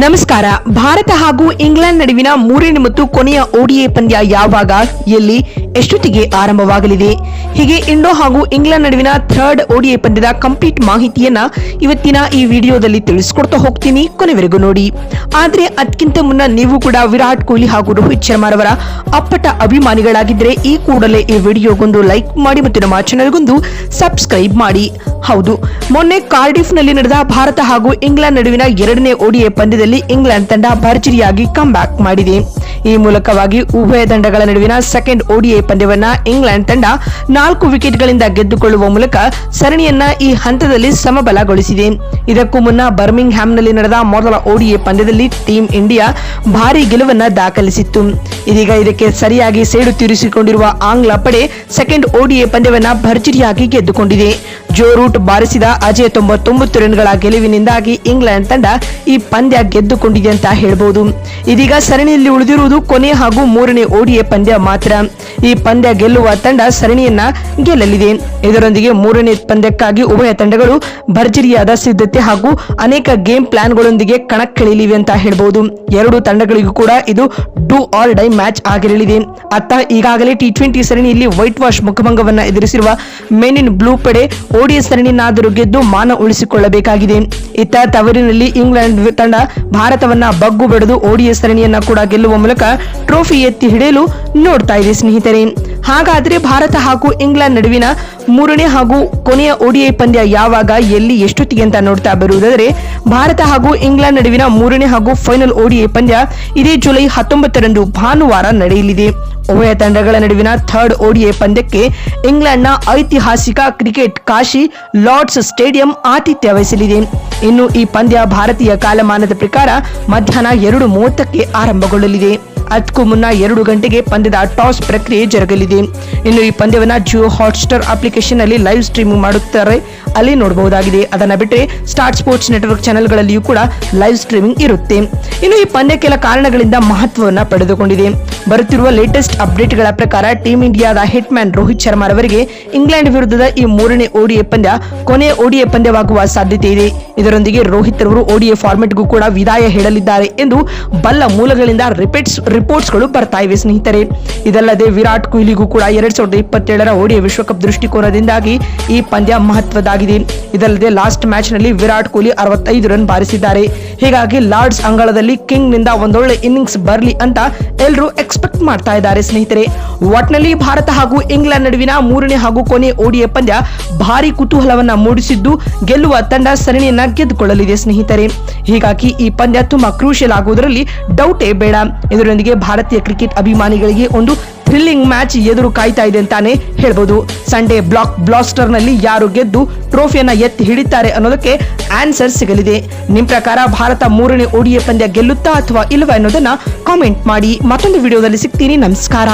ನಮಸ್ಕಾರ. ಭಾರತ ಹಾಗೂ ಇಂಗ್ಲೆಂಡ್ ನಡುವಿನ ಮೂರನೇ ಮತ್ತು ಕೊನೆಯ ಓಡಿಐ ಪಂದ್ಯ ಯಾವಾಗ, ಎಲ್ಲಿ, ಎಷ್ಟೊತ್ತಿಗೆ ಆರಂಭವಾಗಲಿದೆ? ಹೀಗೆ ಇಂಡೋ ಹಾಗೂ ಇಂಗ್ಲೆಂಡ್ ನಡುವಿನ ಥರ್ಡ್ ಓಡಿಐ ಪಂದ್ಯದ ಕಂಪ್ಲೀಟ್ ಮಾಹಿತಿಯನ್ನ ಇವತ್ತಿನ ಈ ವಿಡಿಯೋದಲ್ಲಿ ತಿಳಿಸ್ಕೊಡ್ತಾ ಹೋಗ್ತೀನಿ. ಕೊನೆವರೆಗೂ ನೋಡಿ. ಆದ್ರೆ ಅದಕ್ಕಿಂತ ಮುನ್ನ ನೀವು ಕೂಡ ವಿರಾಟ್ ಕೊಹ್ಲಿ ಹಾಗೂ ರೋಹಿತ್ ಶರ್ಮಾರವರ ಅಪ್ಪಟ ಅಭಿಮಾನಿಗಳಾಗಿದ್ರೆ ಈ ಕೂಡಲೇ ಈ ವಿಡಿಯೋಗೊಂದು ಲೈಕ್ ಮಾಡಿ ಮತ್ತು ನಮ್ಮ ಚಾನೆಲ್ಗೊಂದು ಸಬ್ಸ್ಕ್ರೈಬ್ ಮಾಡಿ. ಹೌದು, ಮೊನ್ನೆ ಕಾರ್ಡಿಫ್ ನಲ್ಲಿ ನಡೆದ ಭಾರತ ಹಾಗೂ ಇಂಗ್ಲೆಂಡ್ ನಡುವಿನ ಎರಡನೇ ಓಡಿಐ ಪಂದ್ಯದಲ್ಲಿ ಇಂಗ್ಲೆಂಡ್ ತಂಡ ಭರ್ಜರಿಯಾಗಿ ಕಮ್ ಬ್ಯಾಕ್ ಮಾಡಿದೆ. ಈ ಮೂಲಕವಾಗಿ ಉಭಯ ತಂಡಗಳ ನಡುವಿನ ಸೆಕೆಂಡ್ ಓಡಿಐ ಪಂದ್ಯವನ್ನ ಇಂಗ್ಲೆಂಡ್ ತಂಡ 4 ವಿಕೆಟ್ಗಳಿಂದ ಗೆದ್ದುಕೊಳ್ಳುವ ಮೂಲಕ ಸರಣಿಯನ್ನ ಈ ಹಂತದಲ್ಲಿ ಸಮಬಲಗೊಳಿಸಿದೆ. ಇದಕ್ಕೂ ಮುನ್ನ ಬರ್ಮಿಂಗ್ ಹ್ಯಾಮ್ನಲ್ಲಿ ನಡೆದ ಮೊದಲ ಓಡಿಐ ಪಂದ್ಯದಲ್ಲಿ ಟೀಂ ಇಂಡಿಯಾ ಭಾರಿ ಗೆಲುವನ್ನ ದಾಖಲಿಸಿತ್ತು. ಇದೀಗ ಇದಕ್ಕೆ ಸರಿಯಾಗಿ ಸೇಡು ತೀರಿಸಿಕೊಂಡಿರುವ ಆಂಗ್ಲ ಪಡೆ ಸೆಕೆಂಡ್ ಓಡಿಐ ಪಂದ್ಯವನ್ನ ಭರ್ಜರಿಯಾಗಿ ಗೆದ್ದುಕೊಂಡಿದೆ. ಜೋ ರೂಟ್ ಬಾರಿಸಿದ ಅಜೇಯ 99 ರನ್ಗಳ ಗೆಲುವಿನಿಂದಾಗಿ ಇಂಗ್ಲೆಂಡ್ ತಂಡ ಈ ಪಂದ್ಯ ಗೆದ್ದುಕೊಂಡಿದೆ ಅಂತ ಹೇಳಬಹುದು. ಇದೀಗ ಸರಣಿಯಲ್ಲಿ ಉಳಿದಿರುವುದು ಕೊನೆ ಹಾಗೂ ಮೂರನೇ ಓಡಿಐ ಪಂದ್ಯ ಮಾತ್ರ. ಈ ಪಂದ್ಯ ಗೆಲ್ಲುವ ತಂಡ ಸರಣಿಯನ್ನ ಗೆಲ್ಲಲಿದೆ. ಇದರೊಂದಿಗೆ ಮೂರನೇ ಪಂದ್ಯಕ್ಕಾಗಿ ಉಭಯ ತಂಡಗಳು ಭರ್ಜರಿಯಾದ ಸಿದ್ಧತೆ ಹಾಗೂ ಅನೇಕ ಗೇಮ್ ಪ್ಲಾನ್ಗಳೊಂದಿಗೆ ಕಣಕ್ಕಿಳಿಯಲಿವೆ ಅಂತ ಹೇಳಬಹುದು. ಎರಡು ತಂಡಗಳಿಗೂ ಕೂಡ ಇದು ಡೂ ಆರ್ ಡೈ ಮ್ಯಾಚ್ ಆಗಿರಲಿದೆ. ಅತ್ತ ಈಗಾಗಲೇ ಟಿ20 ಸರಣಿಯಲ್ಲಿ ವೈಟ್ ವಾಶ್ ಮುಖಭಂಗವನ್ನ ಎದುರಿಸಿರುವ ಮೆನ್ ಇನ್ ಬ್ಲೂ ಪಡೆ ಓಡಿಐ ಸರಣಿಯನ್ನಾದರೂ ಗೆದ್ದು ಮಾನ ಉಳಿಸಿಕೊಳ್ಳಬೇಕಾಗಿದೆ. ಇತ್ತ ತವರಿನಲ್ಲಿ ಇಂಗ್ಲೆಂಡ್ ತಂಡ ಭಾರತವನ್ನ ಬಗ್ಗು ಬಡಿದು ಓಡಿಐ ಸರಣಿಯನ್ನ ಕೂಡ ಗೆಲ್ಲುವ ಮೂಲಕ ಟ್ರೋಫಿ ಎತ್ತಿ ಹಿಡಿಯಲು ನೋಡ್ತಾ ಇದೆ ಸ್ನೇಹಿತರೆ. ಹಾಗಾದ್ರೆ ಭಾರತ ಹಾಗೂ ಇಂಗ್ಲೆಂಡ್ ನಡುವಿನ ಮೂರನೇ ಹಾಗೂ ಕೊನೆಯ ಓಡಿಐ ಪಂದ್ಯ ಯಾವಾಗ, ಎಲ್ಲಿ, ಎಷ್ಟೊತ್ತಿಗೆ ಅಂತ ನೋಡ್ತಾ ಬರುವುದಾದರೆ, ಭಾರತ ಹಾಗೂ ಇಂಗ್ಲೆಂಡ್ ನಡುವಿನ ಮೂರನೇ ಹಾಗೂ ಫೈನಲ್ ಓಡಿಐ ಪಂದ್ಯ ಇದೇ ಜುಲೈ 19ರಂದು ಭಾನುವಾರ ನಡೆಯಲಿದೆ. ಉಭಯ ತಂಡಗಳ ನಡುವಿನ ಥರ್ಡ್ ಓಡಿಐ ಪಂದ್ಯಕ್ಕೆ ಇಂಗ್ಲೆಂಡ್ನ ಐತಿಹಾಸಿಕ ಕ್ರಿಕೆಟ್ ಕಾಶಿ ಲಾರ್ಡ್ಸ್ ಸ್ಟೇಡಿಯಂ ಆತಿಥ್ಯ ವಹಿಸಲಿದೆ. ಇನ್ನು ಈ ಪಂದ್ಯ ಭಾರತೀಯ ಕಾಲಮಾನದ ಪ್ರಕಾರ ಮಧ್ಯಾಹ್ನ 2:30ಕ್ಕೆ ಆರಂಭಗೊಳ್ಳಲಿದೆ. ಅದಕ್ಕೂ ಮುನ್ನ 2 ಗಂಟೆಗೆ ಪಂದ್ಯದ ಟಾಸ್ ಪ್ರಕ್ರಿಯೆ ಜರುಗಲಿದೆ. ಇನ್ನು ಈ ಪಂದ್ಯವನ್ನ ಜಿಯೋ ಹಾಟ್ಸ್ಟಾರ್ ಅಪ್ಲಿಕೇಶನ್ ನಲ್ಲಿ ಲೈವ್ ಸ್ಟ್ರೀಮಿಂಗ್ ಮಾಡುತ್ತಾರೆ, ಅಲ್ಲಿ ನೋಡಬಹುದಾಗಿದೆ. ಅದನ್ನ ಬಿಟ್ಟರೆ ಸ್ಟಾರ್ ಸ್ಪೋರ್ಟ್ಸ್ ನೆಟ್ವರ್ಕ್ ಚಾನೆಲ್ಗಳಲ್ಲಿಯೂ ಕೂಡ ಲೈವ್ ಸ್ಟ್ರೀಮಿಂಗ್ ಇರುತ್ತೆ. ಇನ್ನು ಈ ಪಂದ್ಯ ಕೆಲ ಕಾರಣಗಳಿಂದ ಮಹತ್ವವನ್ನ ಪಡೆದುಕೊಂಡಿದೆ. ಬರುತ್ತಿರುವ ಲೇಟೆಸ್ಟ್ ಅಪ್ಡೇಟ್ಗಳ ಪ್ರಕಾರ ಟೀಂ ಇಂಡಿಯಾದ ಹಿಟ್ ಮ್ಯಾನ್ ರೋಹಿತ್ ಶರ್ಮಾರವರಿಗೆ ಇಂಗ್ಲೆಂಡ್ ವಿರುದ್ಧದ ಈ ಮೂರನೇ ಓಡಿಐ ಪಂದ್ಯ ಕೊನೆಯ ಓಡಿಐ ಪಂದ್ಯವಾಗುವ ಸಾಧ್ಯತೆ ಇದೆ. ಇದರೊಂದಿಗೆ ರೋಹಿತ್ ಅವರು ಓಡಿಐ ಫಾರ್ಮೆಟ್ಗೂ ಕೂಡ ವಿದಾಯ ಹೇಳಲಿದ್ದಾರೆ ಎಂದು ಬಲ್ಲ ಮೂಲಗಳಿಂದ ರಿಪೋರ್ಟ್ಸ್ಗಳು ಬರ್ತಾ ಇವೆ ಸ್ನೇಹಿತರೆ. ಇದಲ್ಲದೆ ವಿರಾಟ್ ಕೊಹ್ಲಿಗೂ ಕೂಡ 2027ರ ಓಡಿಐ ವಿಶ್ವಕಪ್ ದೃಷ್ಟಿಕೋನದಿಂದಾಗಿ ಈ ಪಂದ್ಯ ಮಹತ್ವದಾಗಿದೆ. ಇದಲ್ಲದೆ ಲಾಸ್ಟ್ ಮ್ಯಾಚ್ ನಲ್ಲಿ ವಿರಾಟ್ ಕೊಹ್ಲಿ 65 ರನ್ ಬಾರಿಸಿದ್ದಾರೆ. ಹೀಗಾಗಿ ಲಾರ್ಡ್ಸ್ ಅಂಗಳದಲ್ಲಿ ಕಿಂಗ್ ನಿಂದ ಒಂದೊಳ್ಳೆ ಇನ್ನಿಂಗ್ಸ್ ಬರಲಿ ಅಂತ ಎಲ್ಲರೂ ಎಕ್ಸ್ಪೆಕ್ಟ್ ಮಾಡ್ತಾ ಇದ್ದಾರೆ ಸ್ನೇಹಿತರೆ. ಒಟ್ನಲ್ಲಿ ಭಾರತ ಹಾಗೂ ಇಂಗ್ಲೆಂಡ್ ನಡುವಿನ ಮೂರನೇ ಹಾಗೂ ಕೊನೆ ಓಡಿಐ ಪಂದ್ಯ ಭಾರಿ ಕುತೂಹಲವನ್ನ ಮೂಡಿಸಿದ್ದು, ಗೆಲ್ಲುವ ತಂಡ ಸರಣಿಯನ್ನ ಗೆದ್ದುಕೊಳ್ಳಲಿದೆ ಸ್ನೇಹಿತರೆ. ಹೀಗಾಗಿ ಈ ಪಂದ್ಯ ತುಂಬಾ ಕ್ರೂಷಿಯಲ್ ಆಗುವುದರಲ್ಲಿ ಡೌಟೇ ಬೇಡ. ಇದರೊಂದಿಗೆ ಭಾರತೀಯ ಕ್ರಿಕೆಟ್ ಅಭಿಮಾನಿಗಳಿಗೆ ಒಂದು ಥ್ರಿಲ್ಲಿಂಗ್ ಮ್ಯಾಚ್ ಎದುರು ಕಾಯ್ತಾ ಇದೆ ಅಂತಾನೆ ಹೇಳ್ಬೋದು. ಸಂಡೇ ಬ್ಲಾಕ್ ಬ್ಲಾಸ್ಟರ್ ನಲ್ಲಿ ಯಾರು ಗೆದ್ದು ಟ್ರೋಫಿಯನ್ನ ಎತ್ತಿ ಹಿಡಿತಾರೆ ಅನ್ನೋದಕ್ಕೆ ಆನ್ಸರ್ ಸಿಗಲಿದೆ. ನಿಮ್ ಪ್ರಕಾರ ಭಾರತ ಮೂರನೇ ಓಡಿಐ ಪಂದ್ಯ ಗೆಲ್ಲುತ್ತಾ ಅಥವಾ ಇಲ್ಲವಾ ಅನ್ನೋದನ್ನ ಕಾಮೆಂಟ್ ಮಾಡಿ. ಮತ್ತೊಂದು ವಿಡಿಯೋದಲ್ಲಿ ಸಿಗ್ತೀನಿ. ನಮಸ್ಕಾರ.